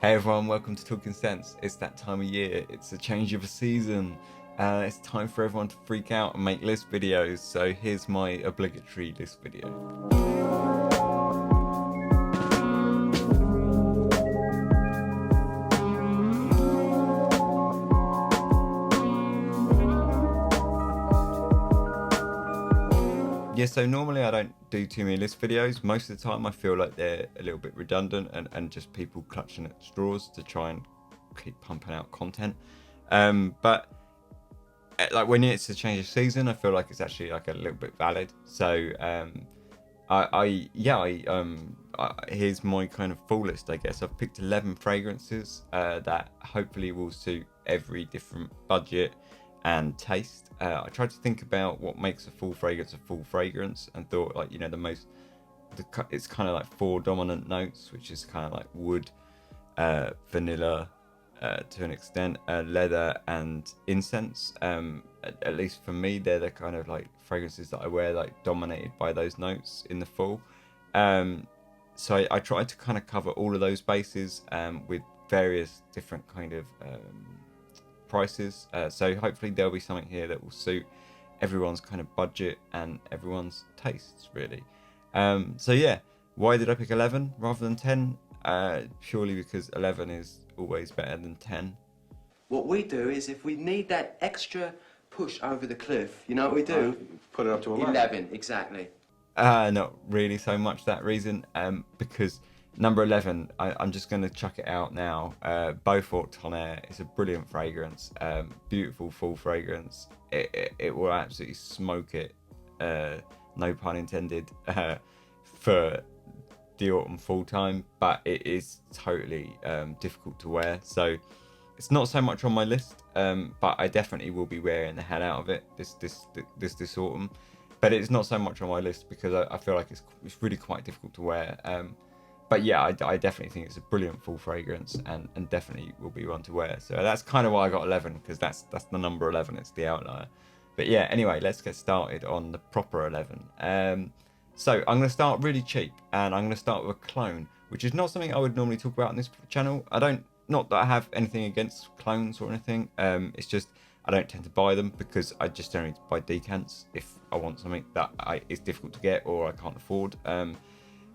Hey everyone, welcome to Talking Sense. It's that time of year, it's a change of a season. It's time for everyone to freak out and make list videos. So here's my obligatory list video. Yeah, so normally I don't do too many list videos. Most of the time I feel like they're a little bit redundant and just people clutching at straws to try and keep pumping out content. But like when it's a change of season, I feel like it's actually like a little bit valid. So here's my kind of full list, I guess. I've picked 11 fragrances that hopefully will suit every different budget and taste. I tried to think about what makes a full fragrance and thought, like, you know, it's kind of like 4 dominant notes, which is kind of like wood, vanilla, to an extent, leather and incense. At least for me, they're the kind of like fragrances that I wear, like dominated by those notes in the fall. So I tried to kind of cover all of those bases with various different kind of prices. So hopefully there'll be something here that will suit everyone's kind of budget and everyone's tastes, really. So yeah, why did I pick 11 rather than 10? Purely because 11 is always better than 10. What we do is, if we need that extra push over the cliff, you know what we do? Put it up to 11, exactly. Not really so much that reason, because number 11, I'm just going to chuck it out now. Beaufort Tonnerre is a brilliant fragrance, beautiful full fragrance. It will absolutely smoke it, no pun intended, for the autumn full time, but it is totally difficult to wear. So it's not so much on my list, but I definitely will be wearing the hell out of it this autumn. But it's not so much on my list because I feel like it's really quite difficult to wear. But yeah, I definitely think it's a brilliant full fragrance and definitely will be one to wear. So that's kind of why I got 11, because that's the number 11. It's the outlier. But yeah, anyway, let's get started on the proper 11. So I'm going to start really cheap, and I'm going to start with a clone, which is not something I would normally talk about on this channel. Not that I have anything against clones or anything. It's just I don't tend to buy them because I just don't need to buy decants if I want something that is difficult to get or I can't afford.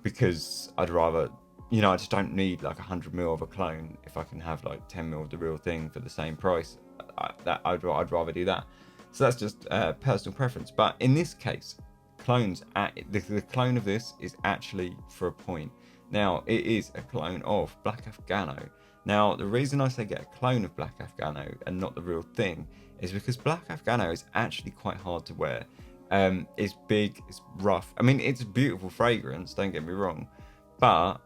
Because I'd rather, I just don't need like 100ml of a clone if I can have like 10ml of the real thing for the same price. I'd rather do that. So that's just personal preference. But in this case, clones, the clone of this is actually for a point. Now, it is a clone of Black Afghano. Now, the reason I say get a clone of Black Afghano and not the real thing is because Black Afghano is actually quite hard to wear. It's big, it's rough. I mean, it's a beautiful fragrance, don't get me wrong, but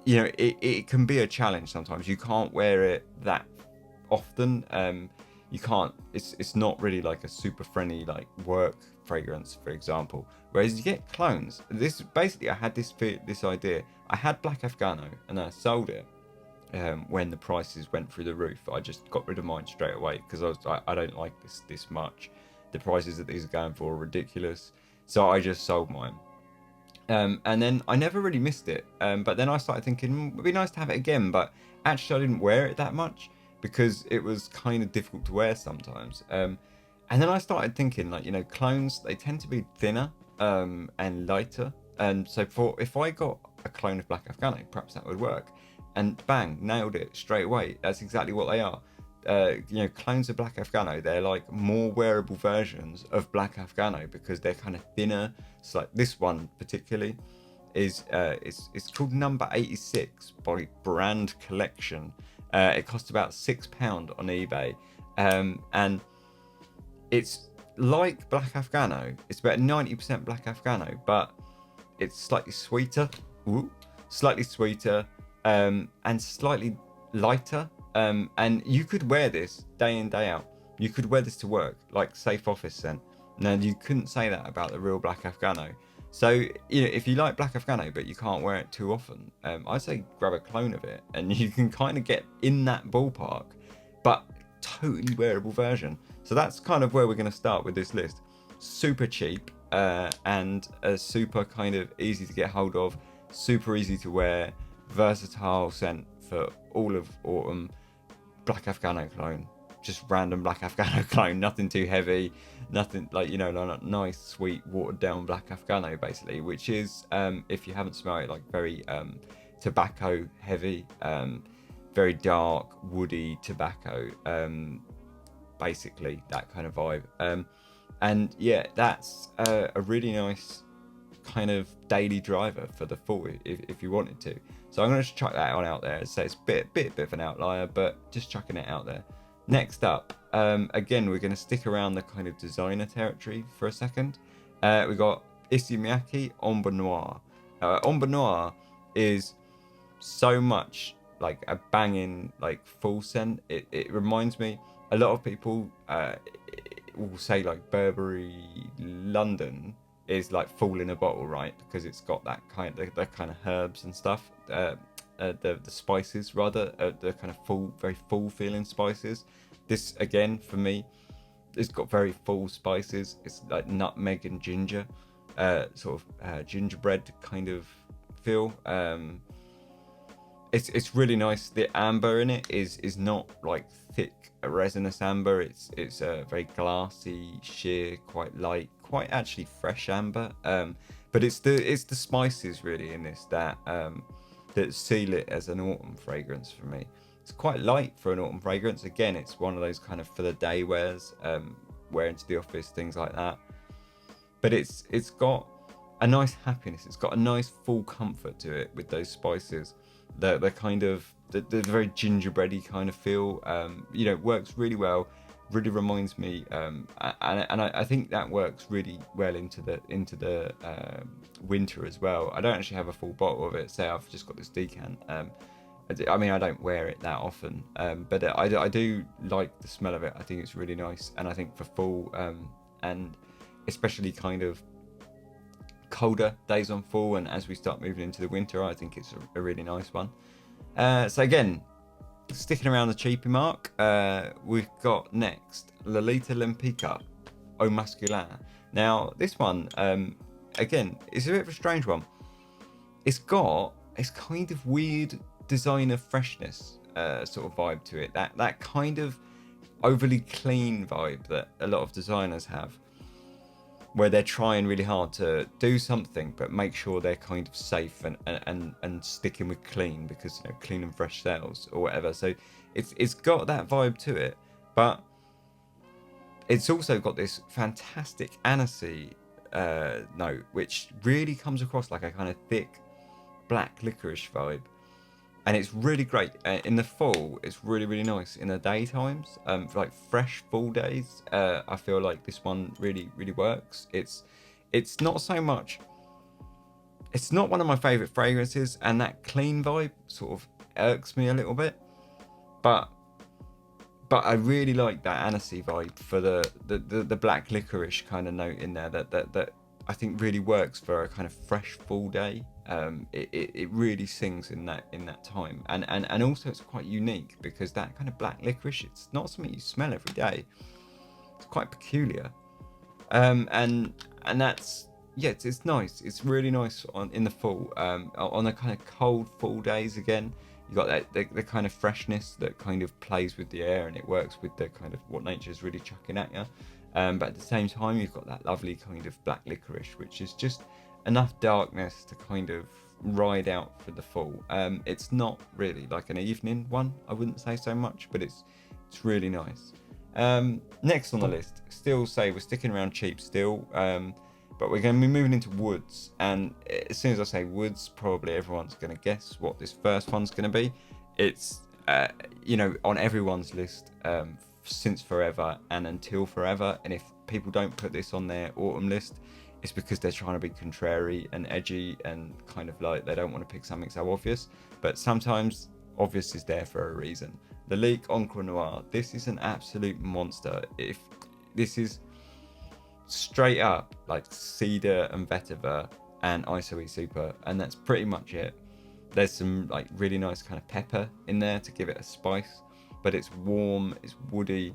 it can be a challenge sometimes. You can't wear it that often. You can't. It's not really like a super friendly like work fragrance, for example. Whereas you get clones. This basically, I had this idea. I had Black Afghano and I sold it when the prices went through the roof. I just got rid of mine straight away because I was like, I don't like this much. The prices that these are going for are ridiculous, so I just sold mine. And then I never really missed it. But then I started thinking it'd be nice to have it again. But actually, I didn't wear it that much because it was kind of difficult to wear sometimes. And then I started thinking, like, clones, they tend to be thinner and lighter. And so if I got a clone of Black Afghano, perhaps that would work. And bang, nailed it straight away. That's exactly what they are. Clones of Black Afghano, they're like more wearable versions of Black Afghano because they're kind of thinner. So like this one particularly is it's called Number 86 by Brand Collection. It costs about £6 on eBay, and it's like Black Afghano. It's about 90% Black Afghano, but it's slightly sweeter, and slightly lighter. And you could wear this day in, day out. You could wear this to work, like safe office scent. Now, you couldn't say that about the real Black Afghano. So, if you like Black Afghano, but you can't wear it too often, I'd say grab a clone of it, and you can kind of get in that ballpark, but totally wearable version. So that's kind of where we're going to start with this list. Super cheap, and a super kind of easy to get hold of, super easy to wear, versatile scent for all of autumn. Black Afghano clone, just random Black Afghano clone, nothing too heavy, nothing like, you know, like nice, sweet, watered down Black Afghano basically, which is, if you haven't smelled it, like very tobacco heavy, very dark, woody tobacco, basically that kind of vibe. And yeah, that's a really nice kind of daily driver for the fall if you wanted to. So I'm going to just chuck that one out there. So it's a bit of an outlier, but just chucking it out there. Next up, again, we're going to stick around the kind of designer territory for a second. We got Issey Miyake Ombre Noir. Ombre Noir is so much like a banging like full scent. It reminds me, a lot of people will say like Burberry London is like full in a bottle, right? Because it's got that kind of the kind of herbs and stuff, the spices rather, the kind of full, very full feeling spices. This again for me, it's got very full spices. It's like nutmeg and ginger, sort of gingerbread kind of feel. It's really nice. The amber in it is not like thick resinous amber. It's a very glassy, sheer, quite light, quite actually fresh amber. But it's the spices really in this that seal it as an autumn fragrance for me. It's quite light for an autumn fragrance. Again, it's one of those kind of for the day wears, wear into the office, things like that. But it's got a nice happiness. It's got a nice full comfort to it with those spices. The kind of the very gingerbready kind of feel, you know, works really well. Really reminds me, and I think that works really well into the winter as well. I don't actually have a full bottle of it, so I've just got this decant. I mean, I don't wear it that often, but I do like the smell of it. I think it's really nice, and I think for fall, and especially kind of colder days on fall, and as we start moving into the winter, I think it's a really nice one. So again, sticking around the cheapy mark, we've got next Lolita Lempica Eau Masculin. Now this one, again, is a bit of a strange one. It's kind of weird designer freshness sort of vibe to it. That kind of overly clean vibe that a lot of designers have, where they're trying really hard to do something but make sure they're kind of safe and sticking with clean, because, you know, clean and fresh sales or whatever. So it's got that vibe to it, but it's also got this fantastic anisey note, which really comes across like a kind of thick black licorice vibe. And it's really great in the fall. It's really nice in the daytimes, for like fresh fall days. I feel like this one really works. It's not so much, it's not one of my favorite fragrances, and that clean vibe sort of irks me a little bit, but I really like that anisey vibe for the black licorice kind of note in there that I think really works for a kind of fresh fall day. It really sings in that time, and also it's quite unique because that kind of black licorice, it's not something you smell every day. It's quite peculiar, and that's, yeah, it's nice. It's really nice in the fall, on the kind of cold fall days. Again, you got that the kind of freshness that kind of plays with the air, and it works with the kind of what nature's really chucking at you. But at the same time, you've got that lovely kind of black licorice, which is just enough darkness to kind of ride out for the fall. It's not really like an evening one, I wouldn't say so much, but it's really nice. Next on the list, still say we're sticking around cheap still, but we're going to be moving into woods. And as soon as I say woods, probably everyone's going to guess what this first one's going to be. It's you know, on everyone's list, since forever and until forever. And if people don't put this on their autumn list, it's because they're trying to be contrary and edgy, and kind of like they don't want to pick something so obvious. But sometimes obvious is there for a reason. The Lique Encre Noire. This is an absolute monster. If this is straight up like cedar and vetiver and isoe super, and that's pretty much it. There's some like really nice kind of pepper in there to give it a spice, but it's warm, it's woody.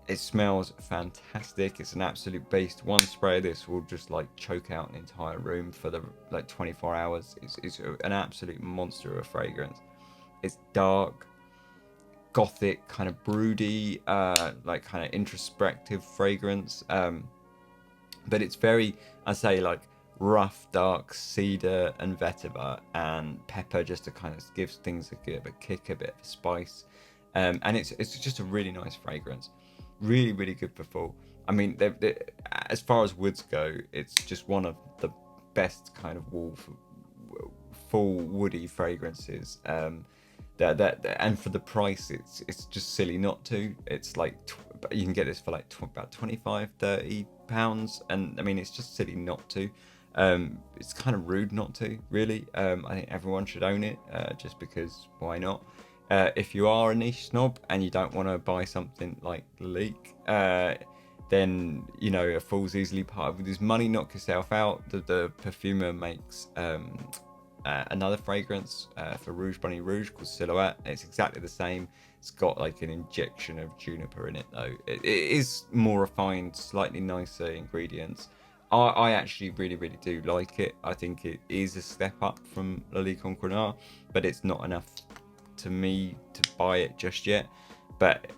It smells fantastic. It's an absolute beast. One spray of this will just like choke out an entire room for the like 24 hours. It's an absolute monster of a fragrance. It's dark, gothic, kind of broody, like kind of introspective fragrance. But it's very, I say, like rough, dark cedar and vetiver and pepper, just to kind of give things a bit of a kick, a bit of a spice. And it's just a really nice fragrance, really really good for fall. I mean, as far as woods go, it's just one of the best kind of full woody fragrances. And for the price, it's just silly not to. It's like you can get this for like about 25-30 pounds, and I mean it's just silly not to. It's kind of rude not to, really. I think everyone should own it, just because why not? If you are a niche snob and you don't want to buy something like Leek, then a fool's easily parted with his money. Knock yourself out. The perfumer makes another fragrance for Rouge Bunny Rouge called Silhouette. It's exactly the same. It's got like an injection of juniper in it, though. It is more refined, slightly nicer ingredients. I actually really really do like it. I think it is a step up from Lalique Encrenard, but it's not enough to me to buy it just yet. But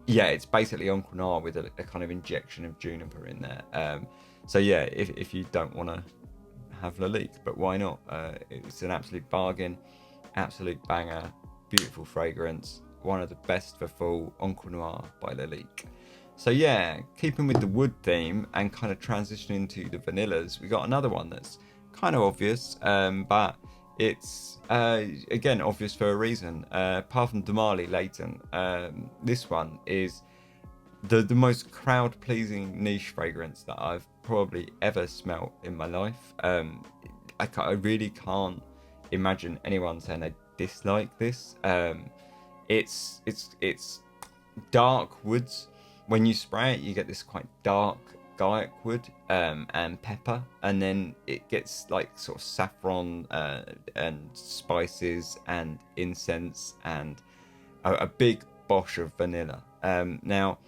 yeah, it's basically Encrenard with a kind of injection of juniper in there. So yeah, if you don't want to have Lalique, but why not? It's an absolute bargain, absolute banger, beautiful fragrance, one of the best for fall, Encre by Lalique. So yeah, keeping with the wood theme and kind of transitioning to the vanillas, we got another one that's kind of obvious, but it's again obvious for a reason. Parfum de Marly Layton. This one is the most crowd pleasing niche fragrance that I've probably ever smelt in my life. I really can't imagine anyone saying they dislike this. It's dark woods. When you spray it, you get this quite dark garlic wood and pepper, and then it gets like sort of saffron and spices and incense and a big bosh of vanilla. Now,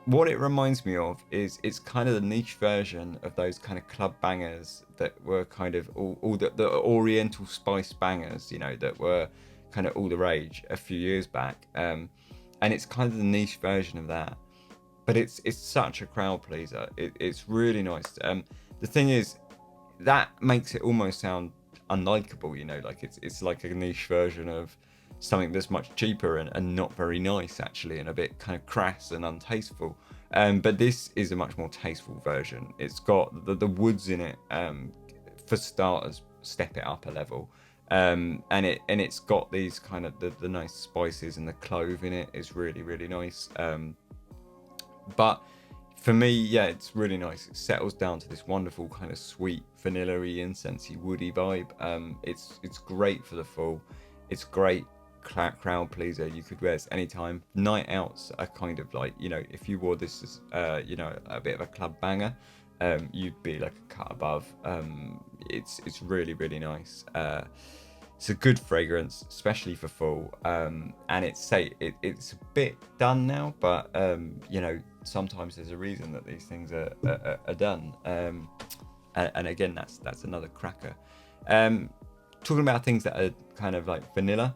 what it reminds me of is it's kind of the niche version of those kind of club bangers that were kind of all the oriental spice bangers, that were kind of all the rage a few years back. And it's kind of the niche version of that. But it's such a crowd pleaser. It's really nice. The thing is, that makes it almost sound unlikable. Like it's like a niche version of something that's much cheaper and not very nice actually, and a bit kind of crass and untasteful. But this is a much more tasteful version. It's got the woods in it. For starters, step it up a level. And it's got these kind of the nice spices, and the clove in it is really really nice. But for me, yeah, it's really nice. It settles down to this wonderful kind of sweet, vanilla-y, incensey, woody vibe. It's great for the fall. It's great crowd pleaser. You could wear this anytime. Night outs are kind of like, if you wore this as, a bit of a club banger, you'd be like a cut above. It's really, really nice. It's a good fragrance, especially for fall. And it's a bit done now, but sometimes there's a reason that these things are done. And again, that's another cracker. Talking about things that are kind of like vanilla.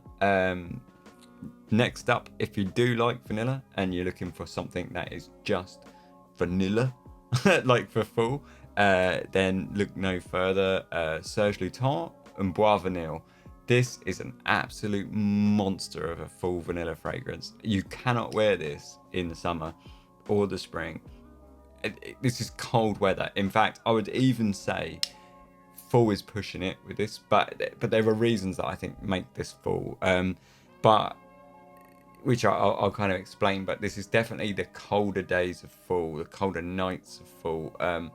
Next up, if you do like vanilla and you're looking for something that is just vanilla, like for fall, then look no further. Serge Lutens and Bois Vanille. This is an absolute monster of a full vanilla fragrance. You cannot wear this in the summer or the spring. This is cold weather. In fact, I would even say fall is pushing it with this, but there are reasons that I think make this fall. But which I'll kind of explain. But this is definitely the colder days of fall, the colder nights of fall.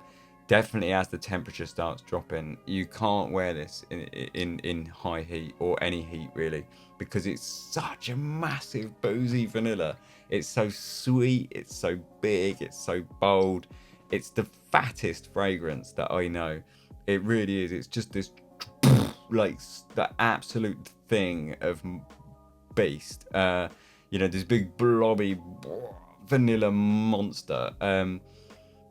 Definitely as the temperature starts dropping, you can't wear this in high heat or any heat really, because it's such a massive boozy vanilla. It's so sweet, it's so big, it's so bold. It's the fattest fragrance that I know. It really is. It's just this like the absolute thing of beast. This big blobby vanilla monster.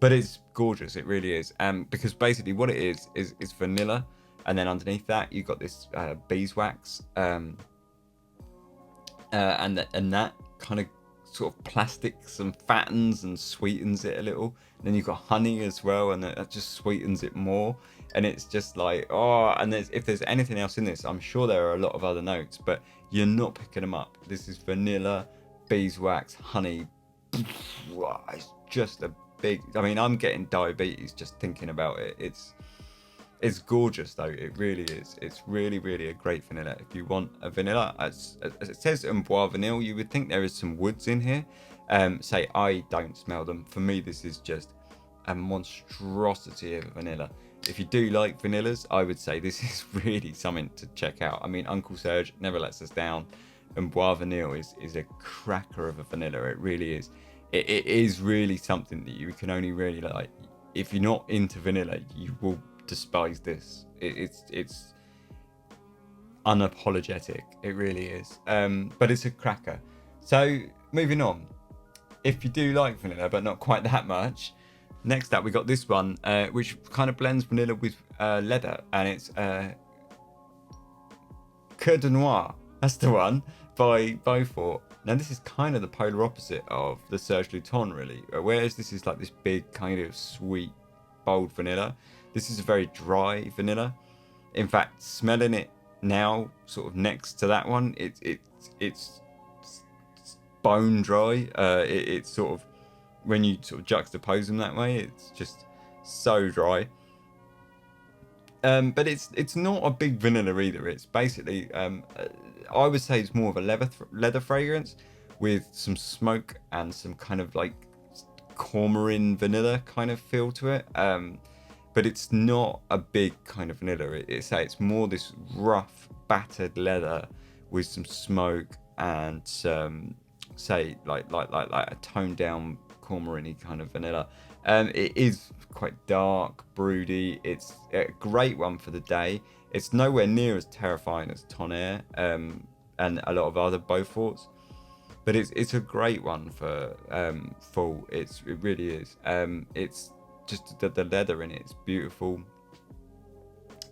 But it's gorgeous, it really is. Because basically what it is vanilla, and then underneath that you've got this beeswax, and that kind of sort of plastics and fattens and sweetens it a little. And then you've got honey as well, and that just sweetens it more. And it's just like, oh, and if there's anything else in this, I'm sure there are a lot of other notes, but you're not picking them up. This is vanilla, beeswax, honey. It's just a big, I mean, I'm getting diabetes just thinking about it. It's gorgeous though, it really is. It's really, really a great vanilla. If you want a vanilla, as it says in Bois Vanille, you would think there is some woods in here. Say, I don't smell them. For me, this is just a monstrosity of vanilla. If you do like vanillas, I would say this is really something to check out. I mean, Uncle Serge never lets us down, and Bois Vanille is a cracker of a vanilla. It really is. It is really something that you can only really like. If you're not into vanilla, you will despise this. It's unapologetic. It really is. But it's a cracker. So moving on. If you do like vanilla, but not quite that much, next up we got this one, which kind of blends vanilla with leather, and it's Coeur de Noir. That's the one by Beaufort. Now this is kind of the polar opposite of the Serge Luton, really. Whereas this is like this big kind of sweet, bold vanilla, this is a very dry vanilla. In fact, smelling it now, sort of next to that one, it's bone dry. It's sort of, when you sort of juxtapose them that way, it's just so dry. But it's not a big vanilla either. It's basically, I would say it's more of a leather fragrance with some smoke and some kind of like cormoran vanilla kind of feel to it. But it's not a big kind of vanilla. It's more this rough, battered leather with some smoke and some, say, like a toned down cormoran-y kind of vanilla. It is quite dark, broody. It's a great one for the day. It's nowhere near as terrifying as Tonnerre and a lot of other Beauforts, but it's a great one for fall. It really is. It's just the leather in it is beautiful,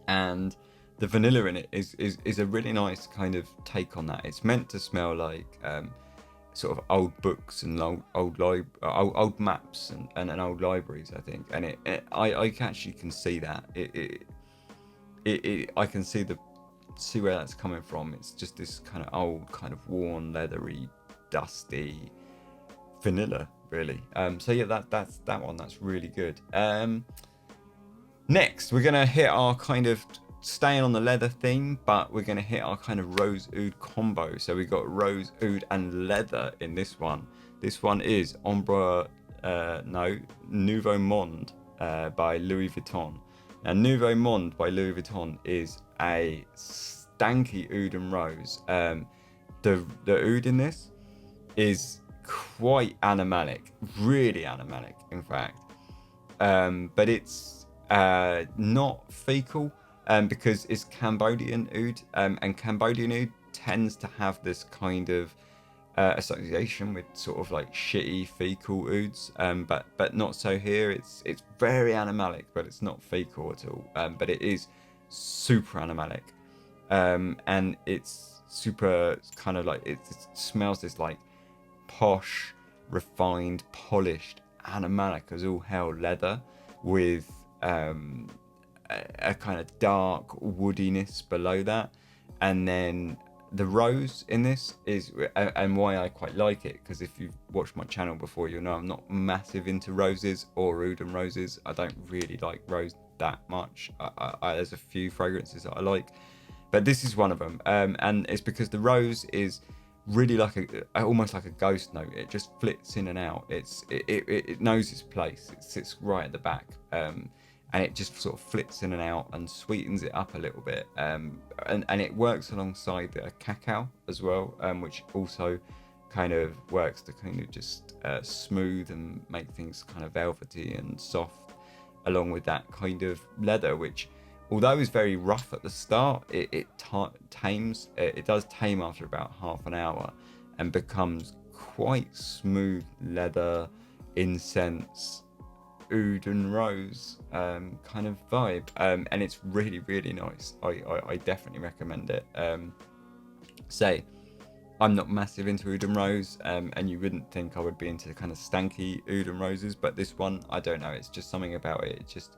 and the vanilla in it is a really nice kind of take on that. It's meant to smell like sort of old books and old maps and old libraries, I think. And I actually can see that. I can see where that's coming from. It's just this kind of old, kind of worn, leathery, dusty vanilla, really. So yeah, that's that one. That's really good. Next, we're gonna hit our kind of staying on the leather theme, but we're going to hit our kind of rose oud combo. So we got rose oud and leather in this one. This one is Nouveau Monde by Louis Vuitton. Now, Nouveau Monde by Louis Vuitton is a stanky oud and rose. The oud in this is quite animalic, really animalic, in fact. But it's not fecal. Because it's Cambodian oud, and Cambodian oud tends to have this kind of association with sort of like shitty fecal ouds, but not so here. It's very animalic, but it's not fecal at all. But it is super animalic, and it's super kind of like it smells this like posh, refined, polished, animalic as all hell leather with a kind of dark woodiness below that. And then the rose in this is, and why I quite like it, because if you've watched my channel before, you'll know I'm not massive into roses or oud and roses. I don't really like rose that much. There's a few fragrances that I like, but this is one of them. And it's because the rose is really like almost like a ghost note. It just flits in and out. It knows its place. It sits right at the back. And it just sort of flits in and out and sweetens it up a little bit. And it works alongside the cacao as well, which also kind of works to kind of just smooth and make things kind of velvety and soft, along with that kind of leather, which, although is very rough at the start, it tames. It does tame after about half an hour and becomes quite smooth leather, incense, oud and rose kind of vibe, and it's really, really nice. I definitely recommend it. Say, I'm not massive into Udon Rose, and you wouldn't think I would be into kind of stanky Udon Roses, but this one, I don't know, it's just something about it. It's just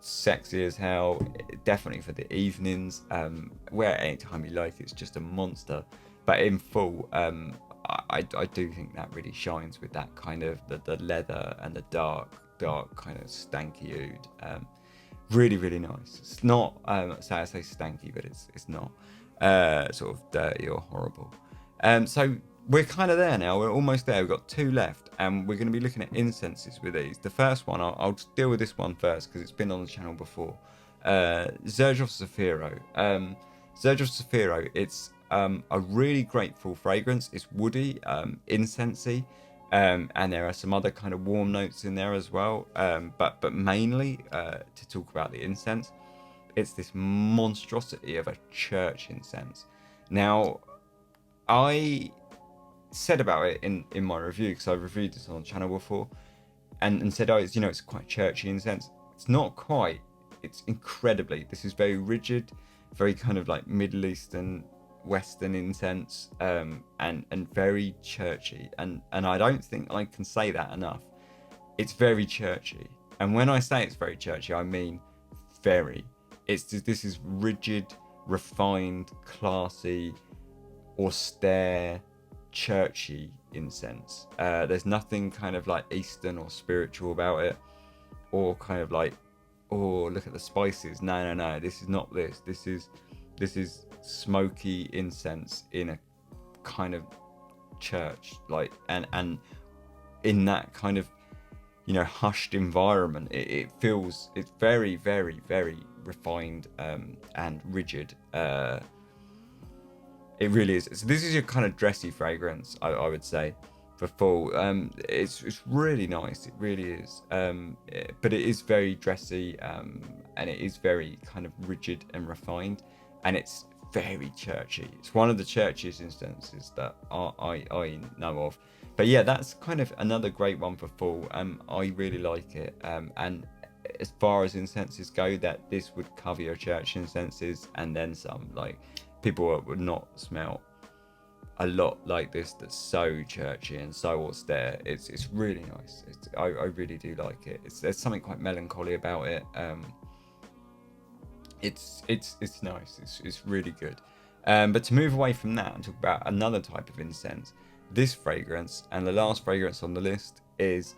sexy as hell, definitely for the evenings. Wear it anytime you like, it's just a monster. But in full, I do think that really shines with that kind of the leather and the dark kind of stanky oud. Really, really nice. It's not, say I say stanky, but it's not sort of dirty or horrible. So we're kind of there now. We're almost there. We've got 2 left, and we're going to be looking at incenses with these. The first one, I'll just deal with this one first because it's been on the channel before. Zerge of Zafiro. Zerge of Zafiro, it's a really grateful fragrance. It's woody, incensey, and there are some other kind of warm notes in there as well. But mainly to talk about the incense, it's this monstrosity of a church incense. Now, I said about it in my review because I reviewed this on the channel before, and said, oh, it's quite churchy incense. It's not quite. It's incredibly. This is very rigid, very kind of like Middle Eastern, Western incense, and very churchy. And I don't think I can say that enough. It's very churchy, and when I say it's very churchy, I mean very. This is rigid, refined, classy, austere, churchy incense. There's nothing kind of like Eastern or spiritual about it, or kind of like, oh, look at the spices. No. This is not this. This is smoky incense in a kind of church, like, and in that kind of hushed environment. It feels, it's very, very, very refined and rigid. It really is. So this is your kind of dressy fragrance, I would say, for fall. It's really nice. It really is. But it is very dressy, and it is very kind of rigid and refined, and it's very churchy. It's one of the churchiest instances that I know of. But yeah, that's kind of another great one for fall. I really like it. And as far as incenses go, that this would cover your church incenses and then some. Like, people would not smell a lot like this that's so churchy and so austere. It's really nice. I really do like it. There's something quite melancholy about it. It's nice. It's really good. But to move away from that and talk about another type of incense, this fragrance and the last fragrance on the list is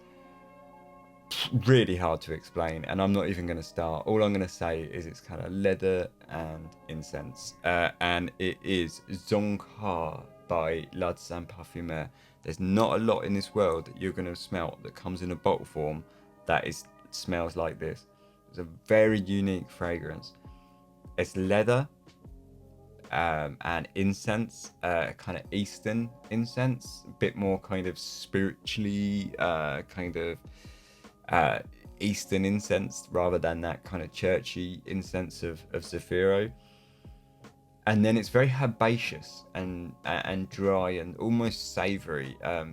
really hard to explain, and I'm not even going to start. All I'm going to say is it's kind of leather and incense, and it is Zongha by L'Artisan Parfumeur. There's not a lot in this world that you're going to smell that comes in a bottle form that smells like this. It's a very unique fragrance. It's leather and incense, kind of Eastern incense, a bit more kind of spiritually kind of Eastern incense rather than that kind of churchy incense of Zafiro. And then it's very herbaceous and dry and almost savoury. A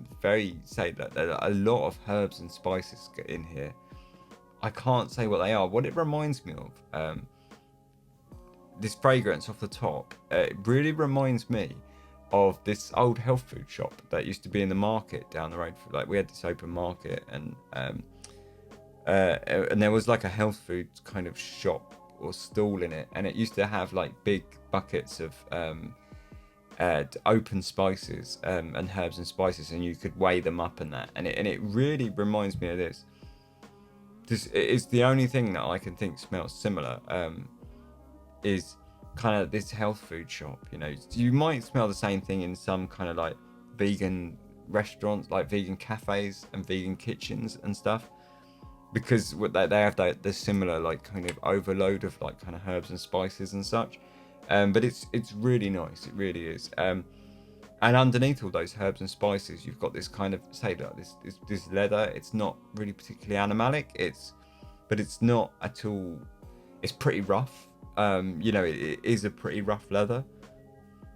lot of herbs and spices get in here. I can't say what they are. What it reminds me of, this fragrance off the top, it really reminds me of this old health food shop that used to be in the market down the road. Like, we had this open market, and there was like a health food kind of shop or stall in it, and it used to have like big buckets of open spices and herbs and spices, and you could weigh them up and that, and it really reminds me of this. This is the only thing that I can think smells similar. Is kind of this health food shop. You might smell the same thing in some kind of like vegan restaurants, like vegan cafes and vegan kitchens and stuff, because they have the similar like kind of overload of like kind of herbs and spices and such. But it's really nice. It really is. And underneath all those herbs and spices, you've got this kind of, say, like this leather. It's not really particularly animalic. But it's not at all. It's pretty rough. It is a pretty rough leather.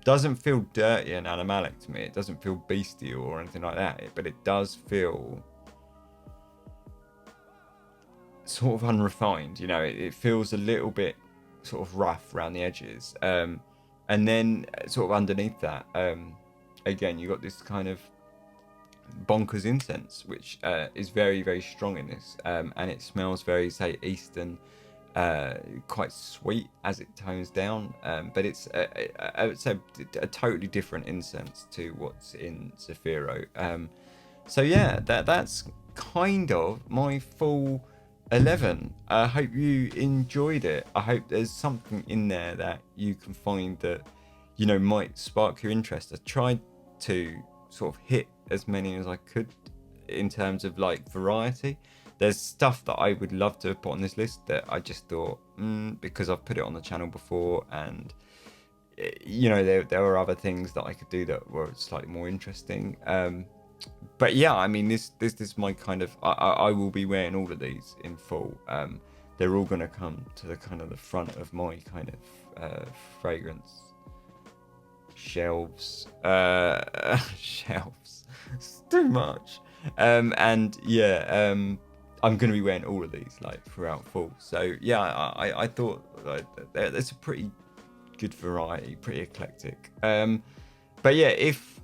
Doesn't feel dirty and animalic to me. It doesn't feel bestial or anything like that. But it does feel sort of unrefined. It feels a little bit sort of rough around the edges. And then sort of underneath that, again, you got this kind of bonkers incense, which is very, very strong in this, and it smells very, say, Eastern, quite sweet as it tones down, but it's I would say a totally different incense to what's in Zafiro. So yeah, that's kind of my full 11. I hope you enjoyed it. I hope there's something in there that you can find that, you know, might spark your interest. I tried to sort of hit as many as I could in terms of like variety. There's stuff that I would love to put on this list that I just thought, because I've put it on the channel before, and you know, there were other things that I could do that were slightly more interesting. But yeah, I mean, this is my kind of, I will be wearing all of these in full. They're all going to come to the kind of the front of my kind of fragrance shelves. Shelves. It's too much. And yeah, I'm going to be wearing all of these like throughout fall. So yeah, I thought like, there's a pretty good variety, pretty eclectic. But yeah, if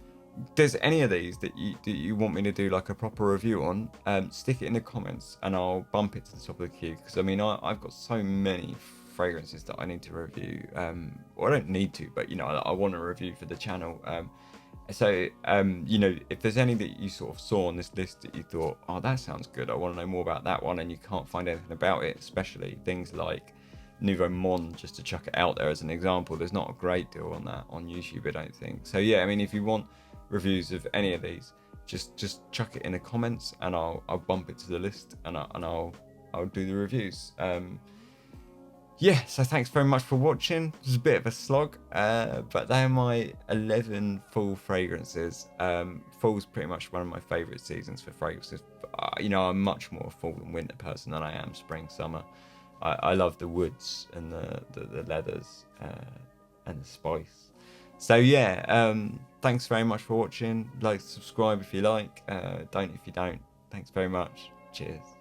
there's any of these that you want me to do like a proper review on, stick it in the comments and I'll bump it to the top of the queue, because I mean I've got so many fragrances that I need to review. Well, I don't need to, but you know, I want to review for the channel. So you know, if there's any that you sort of saw on this list that you thought, oh, that sounds good, I want to know more about that one, and you can't find anything about it, especially things like Nouveau Monde, just to chuck it out there as an example, there's not a great deal on that on YouTube, I don't think. So yeah, I mean, if you want reviews of any of these, just chuck it in the comments and I'll bump it to the list, and I'll do the reviews. Yeah, so thanks very much for watching. It was a bit of a slog, but they're my 11 fall fragrances. Fall's pretty much one of my favorite seasons for fragrances. You know, I'm much more a fall and winter person than I am spring, summer. I love the woods and the leathers and the spice. So yeah, thanks very much for watching. Like, subscribe if you like, don't if you don't. Thanks very much. Cheers.